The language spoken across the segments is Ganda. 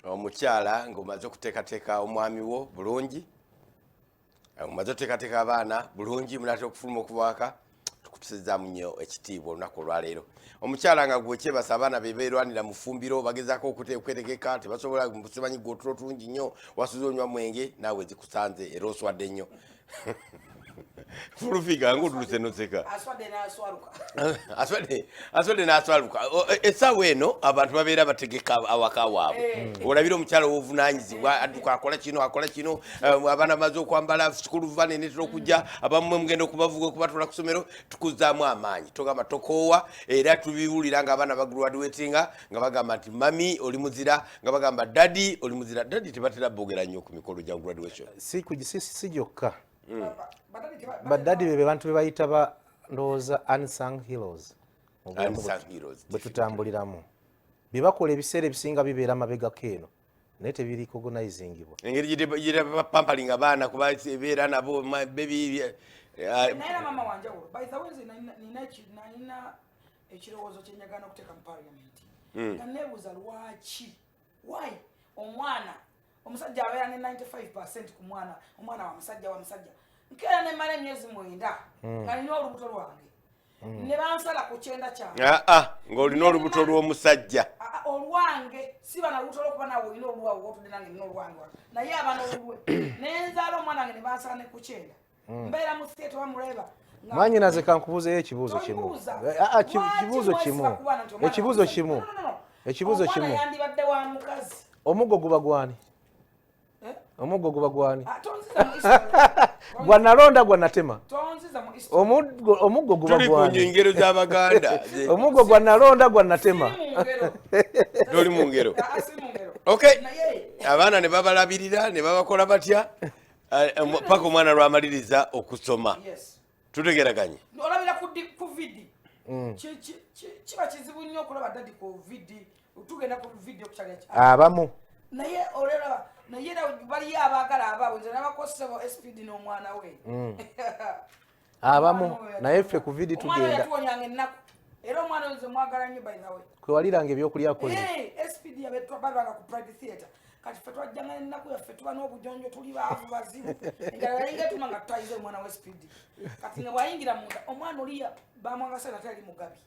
omukyala ng'omaze okuteekateeka omwami wo bulungi, omaze okuteekateeka abaana bulungi, munaatera okufuluma okubaaka, tukutusizaamu nnyo ekitiibwa olunaku olwaleero. Omukyala nga gwe kyebasa abaana be beerwanira mu ffumbiro bagezaako okwetegeka tebasobola simanyi gwe otulo tulungi nnyo wasuze onywa mwenge naawe zikusanze era oswadde nnyo. Fulufiga ng'otuluse noseka. Aswadde n'aswaluka. Essaawa eno abantu babeera bategeka awaka waabwe. Olabira omukyala w'obuvunaanyizibwa adduka akola kino abaana bamaze okwambala sikulu vane netera okujja abamu mugenda okubavuga okubatwala ku ssomero tukuzzaamu amaanyi. Togamba tokoowa era tubiwulira ng'abaana bagraduatinga nga bagamba nti mami oli muzira nga bagamba dadi oli muzira. Dadi tebatera boogera nnyo ku mikolo gya graduation. Si gyokka. Badadi bebe bantu bebayita ba ndowooza unsung heroes bwe tutambuliramu bye bakola ebiseera ebisinga bibeera amabegako eno naye tebiri recognizingibwa engeri gye bapampalinga abaana kuba ebeera nabo bebi naye mama wanje by the way nina ekirowoozo kye njagala okuteeka mu parliament nga neebuuza lwaki why omwana omusajja abeera ne 95% ku omwana wa musajja nkera ne mala emyezi 9 nga nina olubuto lwange ne bansala ku kyenda kyange ng'olina olubuto lw'omusajja olwange si bana lubuto lwokuba nawe olina olwawo otudde nange nina olwange naye abana olulwe nenzaala omwana wange ne bansala ne ku kyenda mbeera mu state wamuleba mwanyinaze kankubuuzeyo ekibuuzo kimu yandibadde wa mukazi omuggo guba gwani gwanalonda gwanatema omuggo guba gwani engero z'Abaganda omuggo gwanalonda gwanatema toli mu ngero. Okay, abaana ne babalabirira ne babakola batya paka omwana lwamaliriza okusoma. Tutegeraganye olabira ku vidi kiba kizibu nnyo okulaba dadi ku vidi tugenda ku vidi okukyala abamu naye olaba naye baliyo abaagala abaabwe nze nabakosebo SPD n'omwana we abamu naye ffe ku vidi tugenda yatuwonyanga ennaku era omwana we nze mwagala nnyo by the way kwewaliranga ebyokulyakolera SPD yabetwabalanga ku pride theatre kati ffe twajjanga ennaku yaffe tuba n'obujonjo tuli baavu bazibu engalo yalinga etuma nga tutayize omwana we SPD kati nga bwayingira munda omwana oliya bamwangasa nga tali mugabi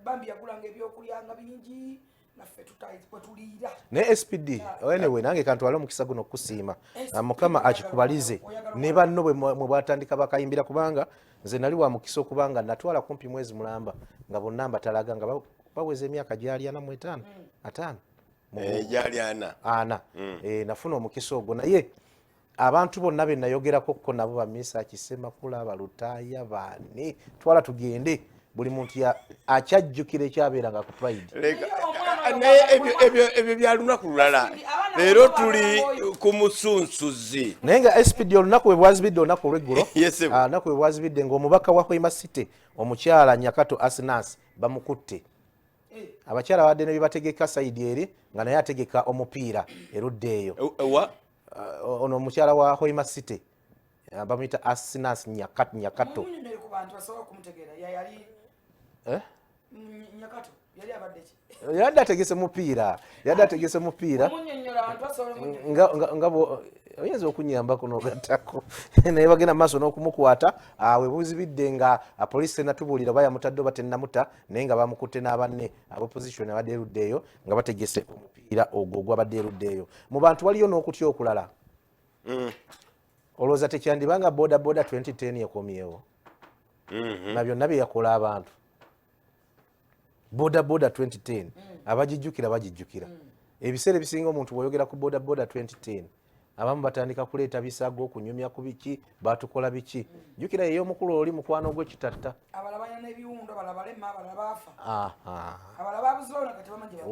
bambi yagulanga ebyokulya nga bingi naffe tutayitwetuliira ne SPD anyway nange kantwala omukisa guno okusiima mukama akikubalize ne banno mwe bwatandika bakayimbira kubanga nze nali wa mukisa okubanga natwala kumpi mwezi mulamba nga bonna mbatalaga nga baweze emyaka gyali 45 gyali 4 nafuna omukisa ogwo naye abantu bonna be nayogerako ko nabo bamisa Kisemakula balutaaya bani twala tugende buli muntu akyajjukira ekyabeeranga ku pride ebyo byalunaku lulala leero tuli ku Musunsuzi naye nga SPD olunaku bwe bwazibidde olunaku olweggulo olunaku bwe bwazibidde ng'omubaka wa Hoima City omukyala Nyakato Asinas bamukutte abakyala badde ne bibategeka sayidi eri nga naye ategeka omupiira erudde eyo ono omukyala wa Hoima City bamuyita Asinas Nyakato yadde ategese mupiira nga oyinza okunyambako n'ogattako naye bagenda maaso n'okumukwata awe buzibidde nga apoliisi tenatubuulira oba yamutadde oba tennamuta naye nga bamukutte n'abanne abopposition abadde erudde eyo nga bategese omupiira ogwo ogwabadde erudde eyo mu bantu waliyo n'okutya okulala olowooza tekyandibanga boda 2010 ekomyewo na byonna bye yakola abantu boda 2010 abagijjukira ebiseera ebisinga omuntu bw'oyogera ku boda 2010 abamu batandika kuleeta bisago okunyumya ku biki batukola biki jjukira yeyo omukulu oli mukwano gw'ekitatta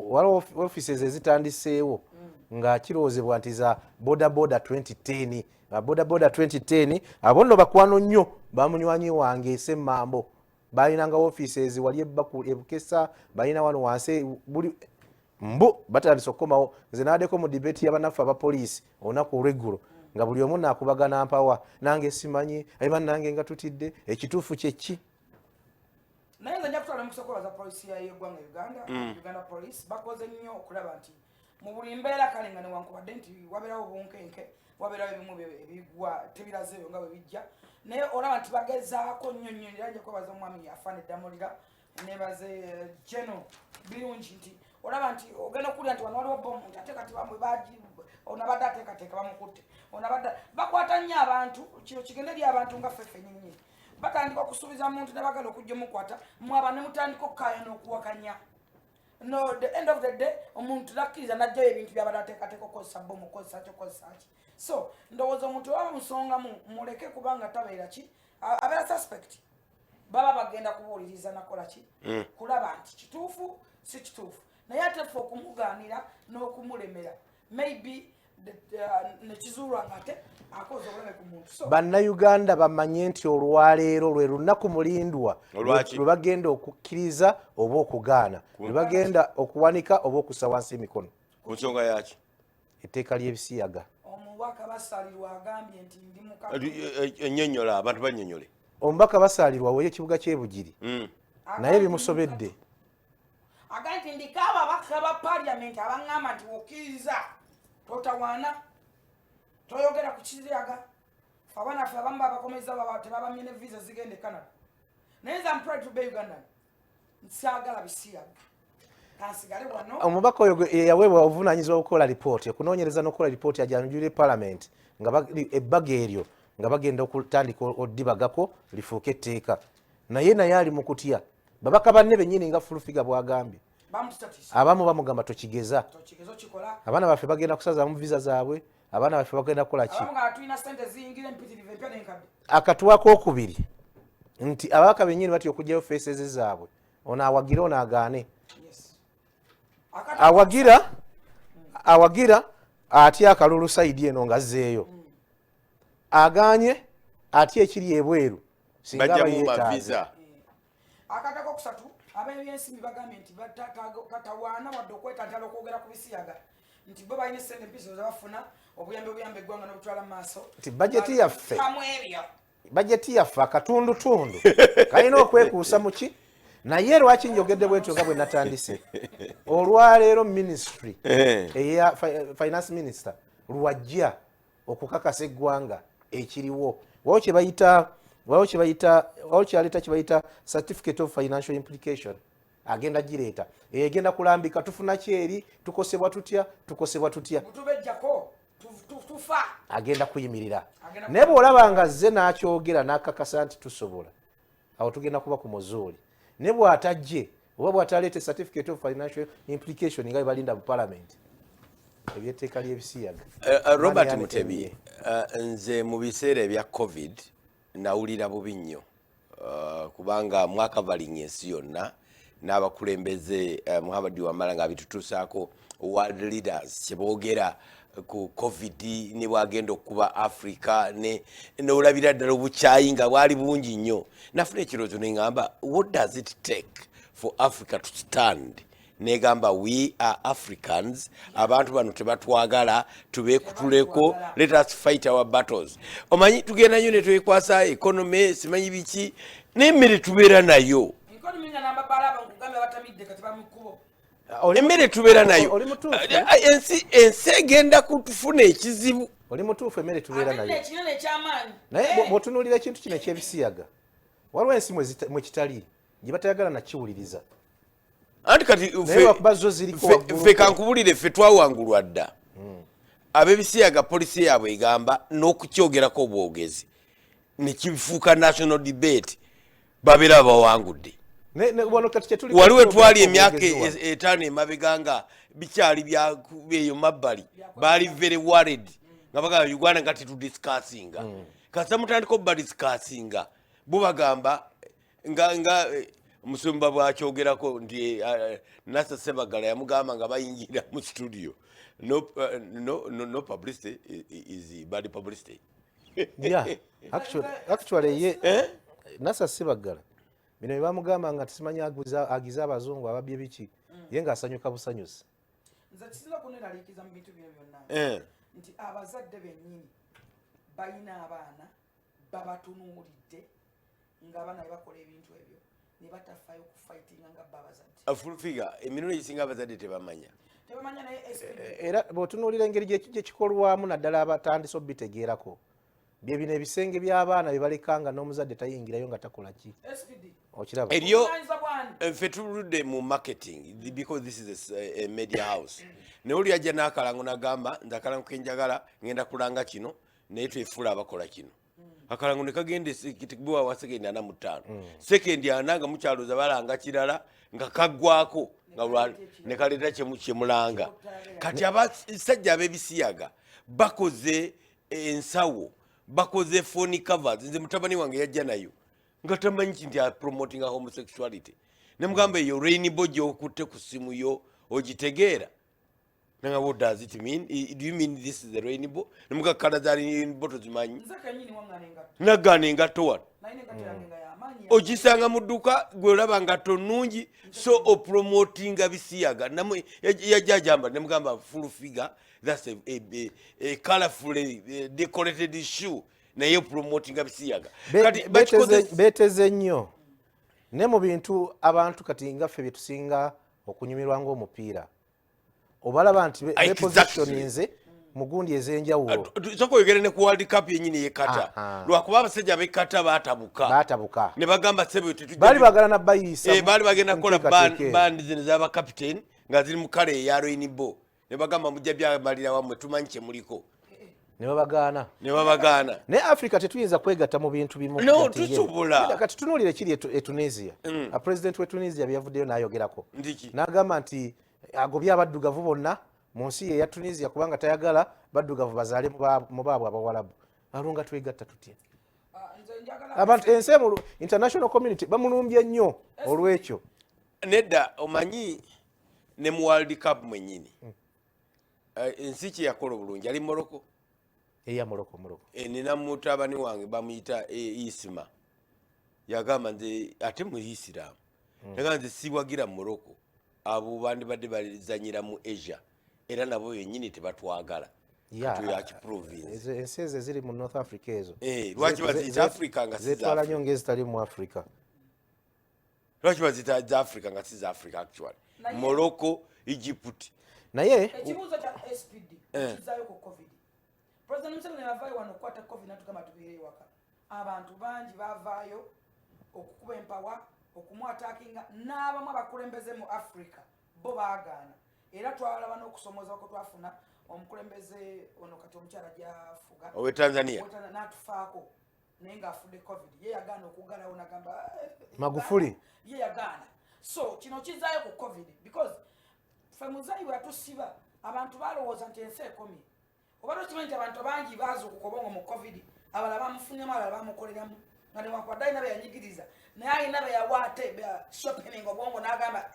waliwo offices ezitandiseewo nga kirowoozebwa nti za boda 2010 boda 2010 abo nno bakwano nnyo bamunywanyi wange Ssemambo balina offices wali ebukesa balina wano wansi buli batandise okukomawo nze naddeko mu debate y'abanafu abapoliisi olunaku olweggulo nga buli omu naakubagana mpawa nange simanyi aiba nange nga tutidde ekituufu kyeki naye nze nja kutwala mukisa okwebaza poliisi y'eggwanga Uganda Police bakoze nnyo okulaba nti mu buli mbeera kale nga newankubadde nti wabeerawo bunkenke wabeerawo ebimu ebigwa tebirazeeyo nga bwe bijja naye olaba nti bagezaako nnyo nnyo era nja kwebaza omwami afaana eddamulira nebaze geno birungi nti olaba nti ogenda okulya nti wano waliwo bomu nti ate kati bamwe onabadde ateekateeka bamukutte onabadde bakwata nnyo abantu kino kigende eri abantu nga ffeffe nyennyini batandika okusuubiza muntu ne bagala okujja omukwata mwaba ne mutandika okukaayana okuwakanya no the end of the day omuntu nakkiriza najjayo ebintu byabadde ateekateeka okukozesa bomu okukozesa ki so ndowooza omuntu waba musongamu muleke kubanga tabeera ki abeera suspect baba bagenda kubuuliriza nakola ki kulaba nti kituufu si kituufu naye ate ffe okumugaanira n'okumulemera maybe nekizuulwa nga ate akoze obuleme ku muntu bannayuganda bamanye nti olwaleero lwe lunaku mulindwa lwe bagenda okukkiriza oba okugaana lwe bagenda okuwanika oba okussa wansi emikono ku nsonga yaki etteeka ly'ebisiyaga omubaka basalirwa agambye nti ndi ennyonnyola abantu bannyonnyole omubaka basalirwa weyo ekibuga ky'ebugiri naye bimusobedde agambye nti ndiko ababaka ba paliamenti abaŋŋamba nti wokkiriza totawaana toyogera ku kiziyaga abanaffe abamu babakomeza tebabamye ne visa zigenda e Canada naye nze proud to be Ugandan nsaagala bisiyaga kansigale wano omubaka oyo yaweebwa obuvunaanyizibwa okukola lipooti okunoonyereza n'okukola lipooti ajanjulire paalamenti nga ebbaga eryo nga bagenda okutandika oddibagako lifuuke etteeka naye ali mu kutya babaka banne bennyini nga fulufiga bwagambye abamu bamugamba tokigeza abaana baffe bagenda kusazaamu visa zaabwe abaana baffe bagenda kukola ki akatuwako okubiri nti ababaka bennyini batya okugyayo faces zaabwe ono awagira ono agaane awagira atya akalulu saidi eno nga azzeeyo agaanye atya ekiri ebweru singa abayeetaaga akatako kusatu ab'ebyensimbi bagambye nti katawaana wadde okwetantala okwogera ku bisiyaga nti bo balina essente empiso zabafuna obuyambe eggwanga n'obutwala mu maaso nti bajeti yaffe akatundutundu kalina okwekuusa mu ki naye lwaki njogedde bwetyo nga bwe natandise olwaleero ministry eya finance minister lwajja okukakasa eggwanga ekiriwo waliwo kyaleeta kibayita certificate of financial implication agenda gireeta egenda kulambika tufuna kyeri tukosebwa tutya agenda kuyimirira naye bw'olaba nga zze n'akyogera n'akakasa nti tusobola awo tugenda kuba ku muzuuli ne bw'atajje oba bw'ataleeta certificate of financial implication nga bebalinda mu paalamenti ebyetteeka ly'ebisiyaga Robert Mutebi nze mu biseera ebya covid nawulira bubi nnyo kubanga mwakavalinga ensi yonna n'abakulembeze Muhammad Wamala nga bitutuusaako world leaders kyeboogera ku covid ne bwagenda okuba Africa n'olabira ddala obukyayi nga bwali bungi nnyo nafuna ekirowoozo neŋŋamba what does it take for Africa to stand negamba we are Africans abantu bano tebatwagala tubekutuleko let us fight our battles omanyi tugenda nnyo ne twekwasa economy simanyi biki n'emmere tubeera nayo emmere tubeera nayo ensi egenda kutufuna ekizibu oli mutuufu emmere tubeera nayo naye bw'otunuulira ekintu kino ekyebisiyaga waliwo ensi mwe kitali gye batayagala nakiwuliriza anti kati ffe kankubulire ffe twawangulwa dda ab'ebisiyaga polisi yaabwe egamba n'okukyogerako obwogezi ne kifuuka national debate babeera bawangudde waliwo etwali emyaka 5 emabega nga bikyali byeyo mabbali baali very worried nga bagamba Uganda nga tetudiscassinga kasa mutandika obadiscassinga bo bagamba nga Musumba bw'akyogerako nti Nasa Sebagala yamugamba nga bayingira mu studio no publicity is bad publicity. Yeah, actually ye Nasa Sebagala bino bamugamba nga tisimanya agiza abazungu ababye biki ye nga asanyuka busanyusi nze kisinza kuneraaliikiza mu bintu bino byonna nti abazadde bennyini balina abaana babatunuulidde ng'abaana bakola ebintu ebyo ne batafaayo ku fightinga nga babazadde afulfiga emirundi egisinga abazadde tebamanya tebamanya naye SPD era bw'otunuulira engeri gye kikolwamu naddala abatandise obitegeerako bye bino ebisenge by'abaana bye balekanga n'omuzadde tayingirayo nga takola ki okiraba eriyo ffe tuludde mu marketing because this is a media house naye oli ajja n'akalango n'agamba nze akalango kenjagala ngenda kulanga kino naye twefuula abakola kino akalango ne kagenda kitibwa wa sekendi 45 sekendi ana nga mukyaloza balanga kirala nga kaggwako nga ne kaleeta kyemulanga kati abasajja ab'ebisiyaga bakoze ensawo bakoze phone covers nze mutabani wange yajja nayo nga tamanyi nti promoting homosexuality nemugamba eyo rainbow gy'okutte ku simu yo ogitegeera nanga what does it mean? Do you mean this is the rainbow? Nemuga kala za rainbow tozimanyi nagana engatto wano ogisanga mu dduka gwe olaba ngatto nnungi so opromotinga bisiyaga yajjajamba nemugamba full figure that's a colorful decorated shoe naye promotinga bisiyaga beteze nnyo ne mu bintu abantu kati nga ffe bye tusinga okunyumirwa ng'omupiira obalaba nti bepositioninze mu gundi ez'enjawulo soko yogere ne ku World Cup yennyini yekata lwakuba abasajja b'ekata baatabuka ne bagamba sebe bali bagala na bayisa bali bagenda kukola band zino z'abakapitaini nga ziri mu kala eya rainbow ne bagamba mujja byabalira wammwe tumanyi kye muliko ne babagaana naye Africa tetuyinza kwegatta mu bintu bimu no tusobola kati tunuulire kiri e Tunisia president we Tunisia byavuddeyo n'ayogerako n'agamba nti agobye abaddugavu bonna mu nsi ye ya Tunisia kubanga tayagala baddugavu bazaale mu baabwe abawalabu alunga twegatta tutya abantu ensi mu international community bamulumbye nnyo olw'ekyo nedda omanyi ne mu World Cup mwennyini ensi kye yakola obulungi ali Morocco eya Morocco nina mutabani wange bamuyita Isima yagamba nze ate mu Islam yagamba nze siwagira Morocco abo bandi badde bazanyira mu Asia era nabo yennyini tebatwagala ensi ezo ziri mu North Africa ezo lwaki baziyita Africa nga zetwala nnyo ngezitali mu Africa lwaki baziyita za Africa nga si za Africa actually Morocco Egypt naye ekibuuzo kya SPD kizaayo ku COVID President Museveni yavaayo wano okukwata COVID natugamba tubeere ewaka abantu bangi bavaayo okukuba empawa okumwataakinga n'abamu abakulembeze mu Africa bo baagaana era twalaba n'okusomoza ko twafuna omukulembeze ono kati omukyala gyafuga owe Tanzania n'atufaako naye ng'afudde COVID ye yagaana okugalawo n'agamba Magufuli ye yagaana so kino kizaayo ku COVID because ffe muzayi we yatusiba abantu balowooza nti ensi ekomye oba tokimanyi nti abantu bangi baazuukuka obongo mu COVID abalala bamufunnyemu abalala bamukoleramu nga newankwadde alina be yanyigiriza naye alina be yawaate bya shopping obwongo n'agamba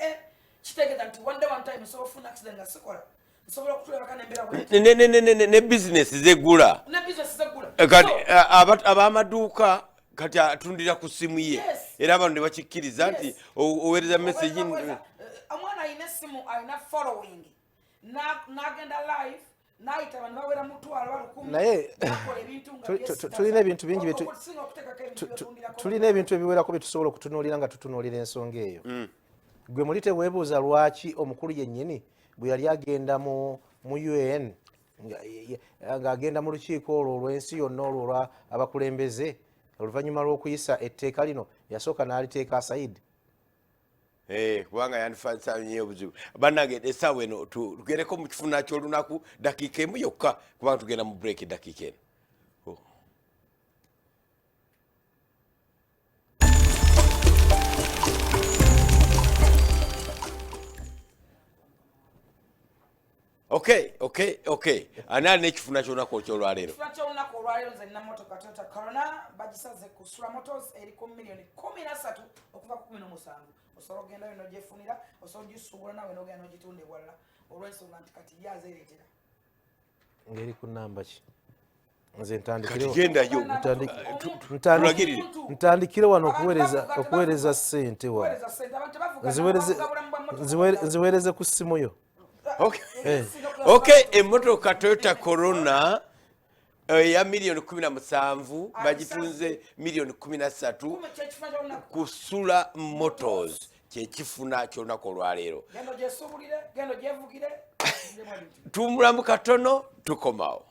kitegeeza nti one time nsobola okufuna accident nga sikola nsobola okutula bakana embeera ne business zegula kati ab'amaduuka kati atundira ku simu ye era abantu ne bakikkiriza nti oweereza message omwana alina essimu alina following n'agenda live naayita abantu bawera mutwalo balukumi naye tulina ebintu bingi tulina ebintu ebiwerako bye tusobola okutunuulira nga tutunuulira ensonga eyo gwe muli teweebuuza lwaki omukulu yennyini bwe yali agenda mu UN ng'agenda mu lukiiko olwo olw'ensi yonna olwo abakulembeze oluvannyuma lw'okuyisa etteeka lino yasooka n'aliteeka asayidi kubanga yandifaanisa nnyo obuzibu bannange essaawa eno tugereko mu kifuna ky'olunaku dakiika emu yokka kubanga tugenda mu break dakiika eno Okay. Ani alina ekifuna ky'olunaku olwaleero? Ekifuna ky'olunaku olwaleero nze nina mmotoka Toyota Corona bagisaze ku Sula Motors eri ku million 13 okuva ku 17. Osobola ogenda weno gyefunira, osobola ogisuubula nawe n'ogenda n'ogitunda ewalala olw'ensonga nti kati ye azeereetera. Ngeri ku nnamba ki? Nze ntandikire wano okuweereza ssente wa. Nziweereze ku ssimu yo. Okay, emmotoka Toyota Corona ya million 17 bagitunze million 13 ku Sula Motors kyekifuna ky'olunaku olwaleero. Gendo gyesuubulire, gendo gyevugire tumulamu katono tukomawo.